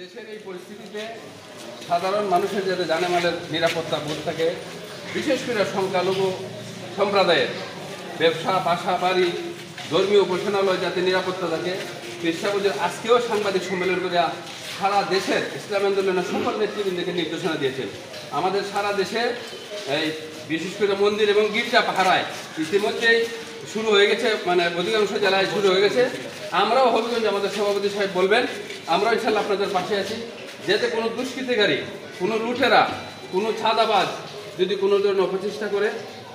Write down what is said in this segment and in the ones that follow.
দেশের এই পরিস্থিতিতে সাধারণ মানুষের যাতে জানেমালের নিরাপত্তা বোধ থাকে, বিশেষ করে সংখ্যালঘু সম্প্রদায়ের ব্যবসা, বাসা, বাড়ি, ধর্মীয় উপাসনালয় যাতে নিরাপত্তা থাকে, পেশাবুজের আজকেও সাংবাদিক সম্মেলন করে সারা দেশের ইসলাম আন্দোলনের সকল নেতৃবৃন্দকে নির্দেশনা দিয়েছেন। আমাদের সারা দেশে এই বিশেষ করে মন্দির এবং গির্জা পাহারায় ইতিমধ্যেই শুরু হয়ে গেছে, মানে অধিকাংশ জেলায় শুরু হয়ে গেছে। আমরাও হবিগঞ্জ আমাদের সভাপতি সাহেব বলবেন, আমরাও ইনশাল্লাহ আপনাদের পাশে আছি। যাতে কোনো দুষ্কৃতিকারী, কোনো লুটেরা, কোনো ছাদাবাজ যদি কোনো ধরনের অপচেষ্টা করে,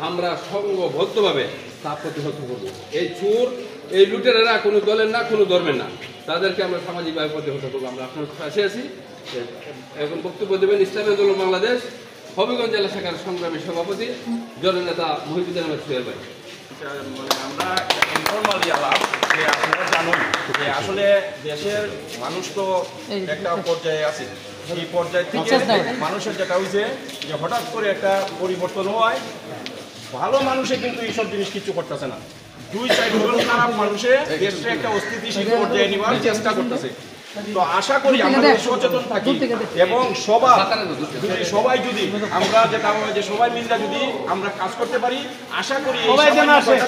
আমরা সংঘবদ্ধভাবে তা প্রতিহত করব। এই চোর, এই লুটেরারা কোনো দলের না, কোনো ধর্মের না, তাদেরকে আমরা সামাজিকভাবে প্রতিহত করবো। আমরা আপনার পাশে আছি। এখন বক্তব্য দেবেন ইসলামী আন্দোলন বাংলাদেশ হবিগঞ্জ জেলা শাখার সংগ্রামী সভাপতি জননেতা মহিবুদ্দিন আহমেদ সোহেল ভাই। মানে আমরা ইনফরমালি আলাপ যে আপনারা জানেন যে আসলে দেশের মানুষ তো একটা পর্যায়ে আছে। এই পর্যায় থেকে মানুষের যেটা হয়েছে যে হঠাৎ করে একটা পরিবর্তন হয়, ভালো মানুষে কিন্তু এইসব জিনিস কিছু করতেছে না। দুই সাইড খারাপ মানুষে দেশে একটা অস্থিতিশীল পর্যায়ে নেওয়ার চেষ্টা করতেছে। তো আশা করি আমরা সচেতন থাকি এবং সবাই যদি আমরা যেটা যে সবাই মিলে যদি আমরা কাজ করতে পারি, আশা করি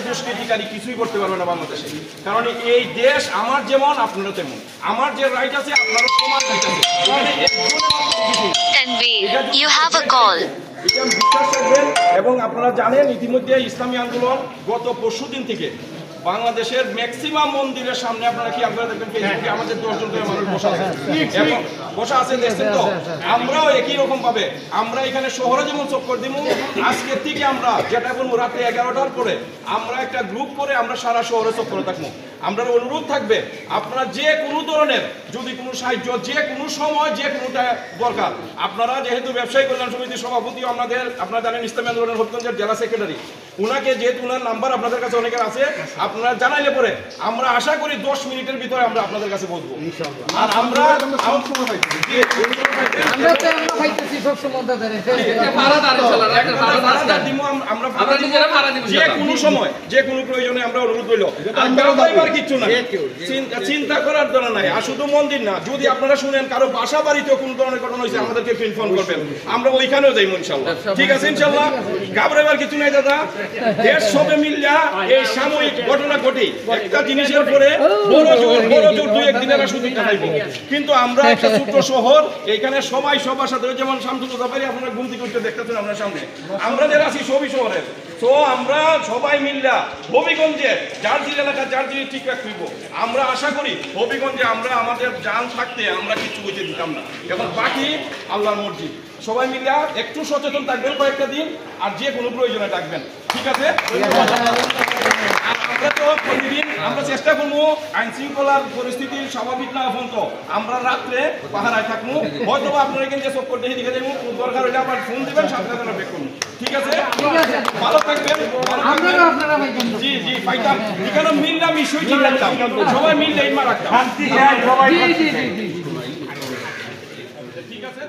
দুষ্কৃতিকারী কিছুই করতে পারবে না বাংলাদেশে। কারণ এই দেশ আমার যেমন আপনারও তেমন, আমার যে রাইট আছে আপনারও সমান রাইট আছে। বিশ্বাস রাখবেন। এবং আপনারা জানেন ইতিমধ্যে ইসলামী আন্দোলন গত পরশুদিন থেকে বাংলাদেশের ম্যাক্সিমাম মন্দিরের সামনে আপনারা কি আপনারা দেখবেন ফেসবুকে আমাদের 10 জন করে মানুষ বসা আছে এবং বসা আছে দেখছেন। তো আমরাও একই রকম ভাবে আমরা এখানে শহরে যেমন চক্কর দিব, আজকের থেকে আমরা যেটা বলবো রাতে 11টার পরে আমরা একটা গ্রুপ করে আমরা সারা শহরে চক্করে থাকবো। আমরা অনুরোধ থাকবে আপনারা যে কোনো ধরনের যদি কোনো সাহায্য যে কোনো সময় যে কোনোটা দরকার, আপনারা যেহেতু ব্যবসায়ী কল্যাণ সমিতির সভাপতি আপনারা জানেন ইসলামী আন্দোলনের হবিগঞ্জের জেলা সেক্রেটারি, উনাকে যেহেতু উনার নাম্বার আপনাদের কাছে অনেকের আছে, আপনারা জানাইলে পরে আমরা আশা করি 10 মিনিটের ভিতরে আমরা আপনাদের কাছে বলবো। আর আমরা যে কোনো সময় যে কোনো প্রয়োজনে আমরা অনুরোধ হইল কিছু না, চিন্তা করার দরকার নাই। আর শুধু মন্দির না, যদি আপনারা শুনেন কারো বাসা বাড়িতেও কোনো ধরনের ঘটনা হয়েছে আমাদেরকে ইনফর্ম করবেন, আমরা ওইখানেও যাইব ইনশাল্লাহ। ঠিক আছে ইনশাল্লাহ, ঘাবড়াবার কিছু নাই দাদা। দেশ সবে মিললা এই সাময়িক ঘটনা ঘটে একটা জিনিসের পরে বড় জোর 2-1 দিনের সুযোগ দেখাইব। কিন্তু আমরা একটা ছোট্ট শহর, এখানে সবাই সবার সাথে যেমন শামসুল জাফারি আপনারা গুনতি করতে দেখতেছেন আমরা সামনে, আমরা যারা আছি সবই শহরের। তো আমরা সবাই মিললা হবিগঞ্জে যার যে এলাকা যার জিনিস ঠিক রাখব। আমরা আশা করি হবিগঞ্জে আমরা আমাদের জান থাকতে আমরা কিছু বুঝে দিতাম না। এখন বাকি আল্লাহর মর্জি। সবাই মিলে একটু সচেতন থাকবেন কয়েকটা দিন, আর যে কোনো প্রয়োজনে থাকবেন। ঠিক আছে, আমরা তো প্রতিদিন আমরা চেষ্টা করবো আইন শৃঙ্খলার পরিস্থিতি স্বাভাবিক না পর্যন্ত আমরা রাত্রে পাহারায় থাকবো। হয়তো আপনারা এখানে যে সব করতে দেখে যাবো, দরকার হলে আবার ফোন দিবেন, সাথে সাথে বেক করুন। ঠিক আছে, ভালো থাকবেন। জি জি পাইতাম এখানে মিললাম ইস্যুই ঠিক রাখতাম, সবাই মিললে ইমা রাখতাম। ঠিক আছে।